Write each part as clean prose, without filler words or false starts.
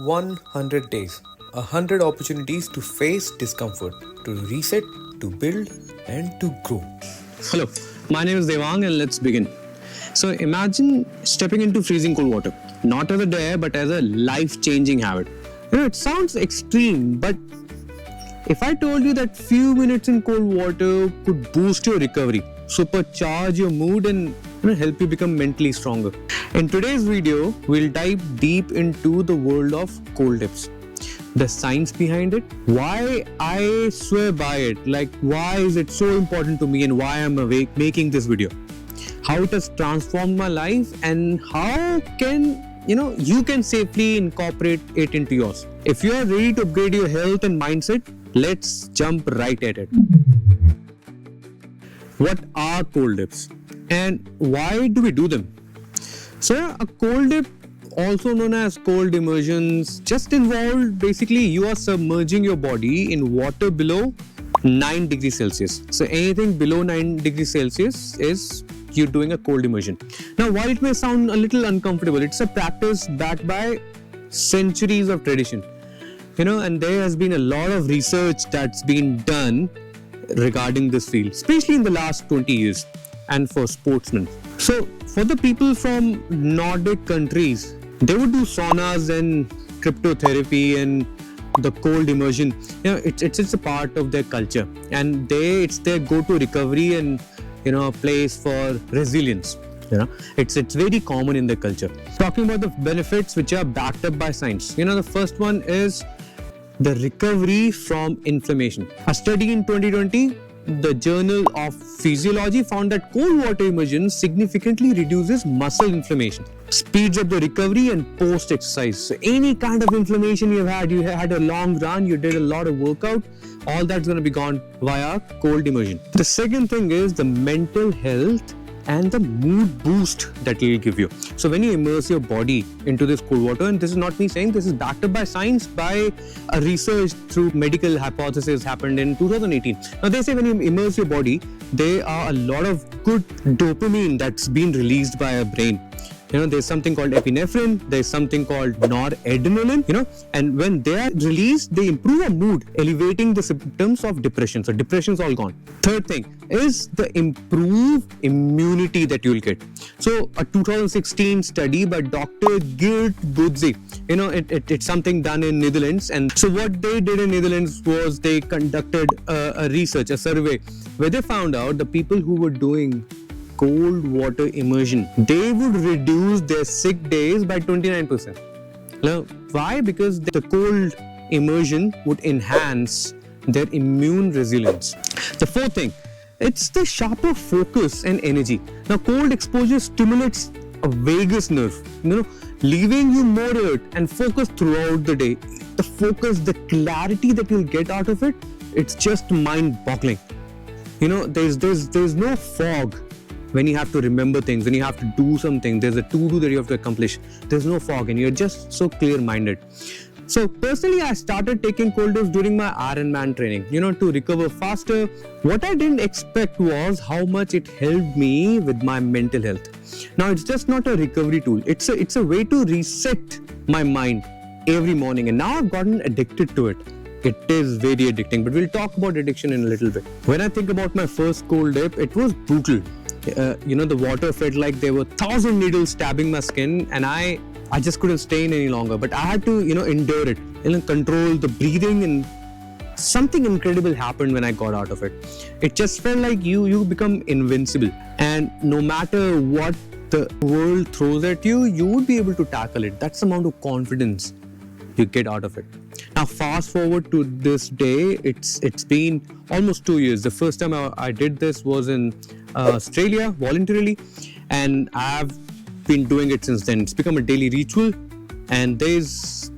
100 days, 100 opportunities to face discomfort, to reset, to build, and to grow. Hello, my name is Devang and let's begin. So imagine stepping into freezing cold water, not as a dare but as a life-changing habit. It sounds extreme, but if I told you that few minutes in cold water could boost your recovery, supercharge your mood and help you become mentally stronger. In today's video, we'll dive deep into the world of cold dips. The science behind it, why I swear by it, like why is it so important to me and why I'm awake making this video. How it has transformed my life and how can you can safely incorporate it into yours. If you are ready to upgrade your health and mindset, let's jump right at it. What are cold dips and why do we do them? So a cold dip, also known as cold immersions, just involved basically you are submerging your body in water below 9 degrees Celsius. So anything below 9 degrees Celsius is you're doing a cold immersion. Now, while it may sound a little uncomfortable, it's a practice backed by centuries of tradition. And there has been a lot of research that's been done regarding this field, especially in the last 20 years and for sportsmen. So for the people from Nordic countries, they would do saunas and cryptotherapy and the cold immersion. It's a part of their culture, and it's their go-to recovery and a place for resilience. It's very common in their culture. Talking about the benefits which are backed up by science. The first one is the recovery from inflammation. A study in 2020, the Journal of Physiology found that cold water immersion significantly reduces muscle inflammation, speeds up the recovery and post-exercise. So any kind of inflammation you had a long run, you did a lot of workout, all that's going to be gone via cold immersion. The second thing is the mental health and the mood boost that it will give you. So when you immerse your body into this cold water, and this is not me saying, this is backed up by science, by a research through medical hypothesis happened in 2018. Now they say when you immerse your body, there are a lot of good dopamine that's been released by our brain. There's something called epinephrine, there's something called noradrenaline, and when they are released, they improve our mood, elevating the symptoms of depression. So depression's all gone. Third thing is the improved immunity that you'll get. So a 2016 study by Dr. Geert Boetse, it's something done in Netherlands. And so what they did in Netherlands was they conducted a research, a survey, where they found out the people who were doing cold water immersion, they would reduce their sick days by 29%. Now, why? Because the cold immersion would enhance their immune resilience. The fourth thing, it's the sharper focus and energy. Now, cold exposure stimulates a vagus nerve, leaving you more alert and focused throughout the day. The focus, the clarity that you'll get out of it, it's just mind-boggling. There's no fog. When you have to remember things, when you have to do something, there's a to-do that you have to accomplish. There's no fog and you're just so clear-minded. So personally, I started taking cold dips during my Ironman training, to recover faster. What I didn't expect was how much it helped me with my mental health. Now, it's just not a recovery tool. It's a way to reset my mind every morning. And now I've gotten addicted to it. It is very addicting, but we'll talk about addiction in a little bit. When I think about my first cold dip, it was brutal. The water felt like there were 1,000 needles stabbing my skin, and I just couldn't stay in any longer. But I had to, endure it, control the breathing, and something incredible happened when I got out of it. It just felt like you become invincible, and no matter what the world throws at you, you would be able to tackle it. That's the amount of confidence you get out of it. Now, fast forward to this day, it's been almost 2 years. The first time I did this was in Australia voluntarily, and I've been doing it since then. It's become a daily ritual, and there's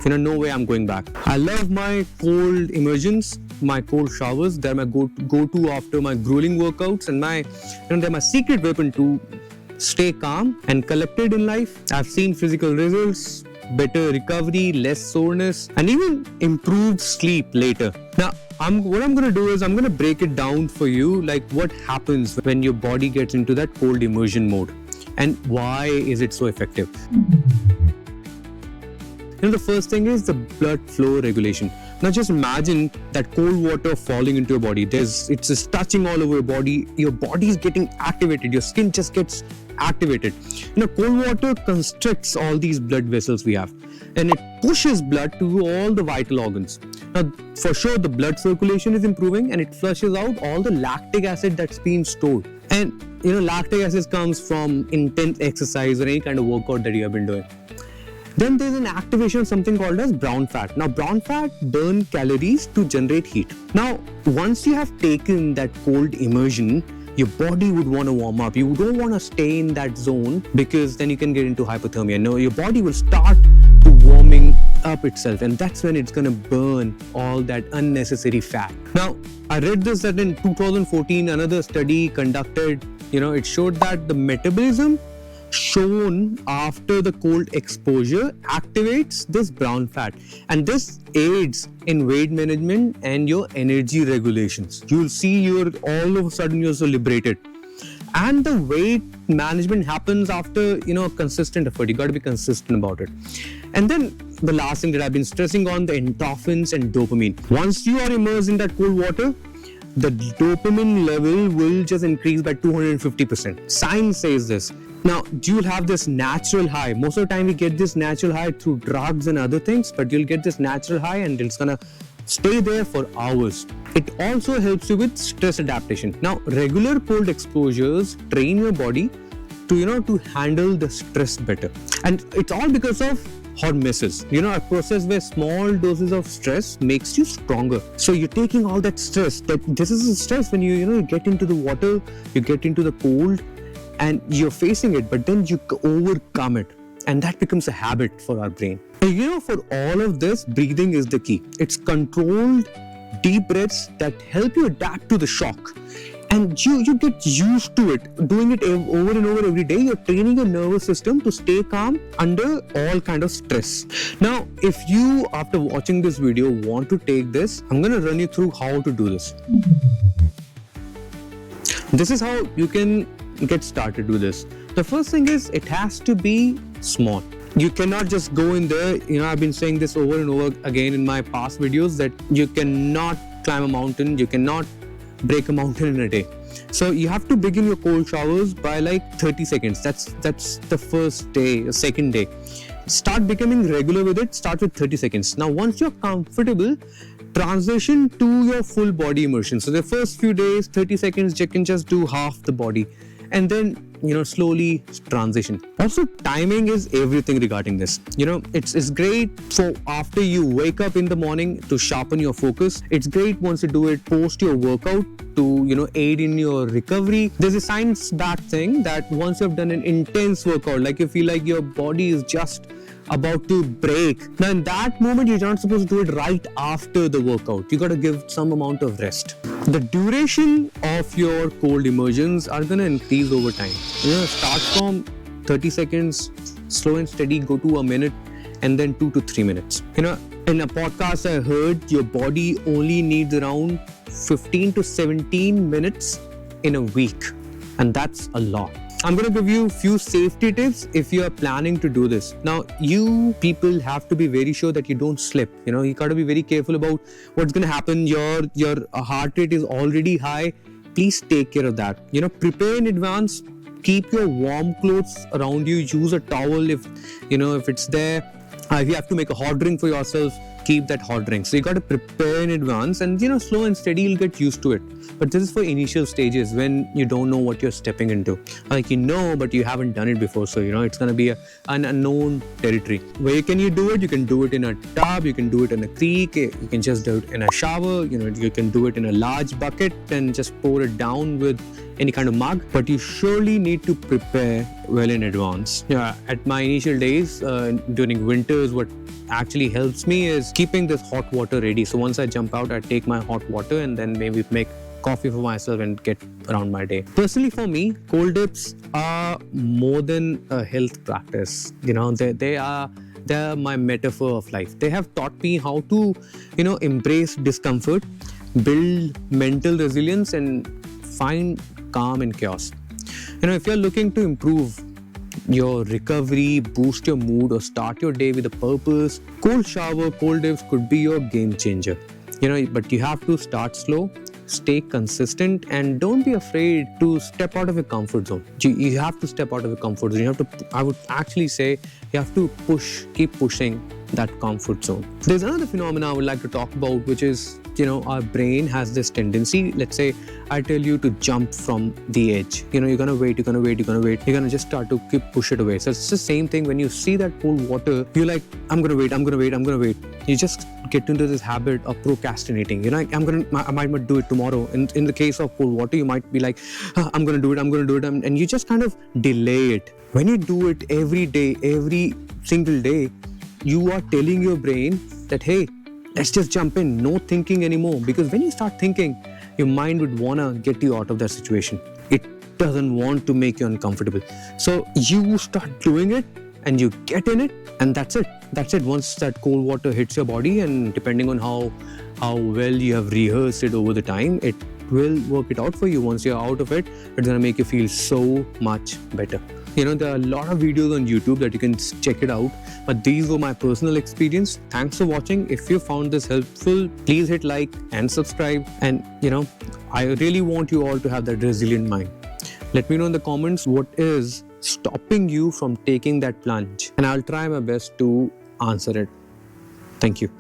no way I'm going back. I love my cold immersions, my cold showers. They're my go-to after my grueling workouts, and they're my secret weapon to stay calm and collected in life. I've seen physical results, better recovery, less soreness, and even improved sleep later. Now, what I'm going to do is I'm going to break it down for you, like what happens when your body gets into that cold immersion mode and why is it so effective. The first thing is the blood flow regulation. Now just imagine that cold water falling into your body. It's just touching all over your body. Your body is getting activated. Your skin just gets activated. Cold water constricts all these blood vessels we have, and it pushes blood to all the vital organs. Now, for sure, the blood circulation is improving, and it flushes out all the lactic acid that's been stored. And lactic acid comes from intense exercise or any kind of workout that you have been doing. Then there's an activation of something called as brown fat. Now, brown fat burn calories to generate heat. Now, once you have taken that cold immersion, your body would want to warm up. You don't want to stay in that zone, because then you can get into hypothermia. No, your body will start to warming up itself, and that's when it's going to burn all that unnecessary fat. Now, I read this that in 2014, another study conducted, it showed that the metabolism shown after the cold exposure activates this brown fat, and this aids in weight management and your energy regulations. You'll see you're all of a sudden you're so liberated, and the weight management happens after consistent effort. You got to be consistent about it. And then the last thing that I've been stressing on, the endorphins and dopamine. Once you are immersed in that cold water, the dopamine level will just increase by 250%. Science says this. Now, you'll have this natural high. Most of the time, we get this natural high through drugs and other things, but you'll get this natural high and it's gonna stay there for hours. It also helps you with stress adaptation. Now, regular cold exposures train your body to handle the stress better. And it's all because of hormesis, a process where small doses of stress makes you stronger. So you're taking all that stress. This is the stress when you get into the water, you get into the cold, and you're facing it, but then you overcome it, and that becomes a habit for our brain. And for all of this, breathing is the key. It's controlled deep breaths that help you adapt to the shock, and you get used to it. Doing it over and over every day, you're training your nervous system to stay calm under all kind of stress. Now, if you, after watching this video, want to take this, I'm going to run you through how to do this. This is how you can get started with this. The first thing is, it has to be small. You cannot just go in there. I've been saying this over and over again in my past videos that you cannot climb a mountain, you cannot break a mountain in a day. So you have to begin your cold showers by like 30 seconds. That's the first day, second day. Start becoming regular with it. Start with 30 seconds. Now, once you're comfortable, transition to your full body immersion. So the first few days, 30 seconds, you can just do half the body, and then slowly transition. Also, timing is everything regarding this. It's great for after you wake up in the morning to sharpen your focus. It's great once you do it post your workout to aid in your recovery. There's a science-backed thing that once you've done an intense workout, like you feel like your body is just about to break. Now, in that moment, you're not supposed to do it right after the workout. You got to give some amount of rest. The duration of your cold immersions are going to increase over time. Start from 30 seconds, slow and steady, go to a minute, and then 2 to 3 minutes. In a podcast I heard, your body only needs around 15 to 17 minutes in a week, and that's a lot. I'm going to give you a few safety tips if you are planning to do this. Now, you people have to be very sure that you don't slip. You got to be very careful about what's going to happen. Your heart rate is already high. Please take care of that. Prepare in advance. Keep your warm clothes around you. Use a towel if it's there. If you have to make a hot drink for yourself, keep that hot drink. So you got to prepare in advance, and slow and steady, you'll get used to it. But this is for initial stages when you don't know what you're stepping into. Like but you haven't done it before, so it's gonna be an unknown territory. Where can you do it? You can do it in a tub, you can do it in a creek, you can just do it in a shower, you can do it in a large bucket and just pour it down with any kind of mug. But you surely need to prepare well in advance. At my initial days during winters, what actually helps me is keeping this hot water ready. So once I jump out, I take my hot water and then maybe make coffee for myself and get around my day. Personally, for me, cold dips are more than a health practice. They are my metaphor of life. They have taught me how to embrace discomfort, build mental resilience, and find calm in chaos. If you're looking to improve your recovery, boost your mood, or start your day with a purpose, cold shower, cold dips could be your game changer. But you have to start slow, stay consistent, and don't be afraid to step out of your comfort zone. You have to step out of your comfort zone. I would actually say, you have to keep pushing that comfort zone. There's another phenomenon I would like to talk about, which is, our brain has this tendency. Let's say I tell you to jump from the edge. You're gonna wait. You're gonna just start to push it away. So it's the same thing when you see that cold water. You're like, I'm gonna wait. You just get into this habit of procrastinating. I might not do it tomorrow. In the case of cold water, you might be like, I'm gonna do it, and you just kind of delay it. When you do it every day, every single day, you are telling your brain that, hey, let's just jump in, no thinking anymore. Because when you start thinking, your mind would wanna get you out of that situation. It doesn't want to make you uncomfortable. So you start doing it and you get in it, and that's it. Once that cold water hits your body, and depending on how well you have rehearsed it over the time, it will work it out for you. Once you're out of it, it's gonna make you feel so much better. There are a lot of videos on YouTube that you can check it out, but these were my personal experience. Thanks for watching. If you found this helpful, please hit like and subscribe. And I really want you all to have that resilient mind. Let me know in the comments what is stopping you from taking that plunge, and I'll try my best to answer it. Thank you.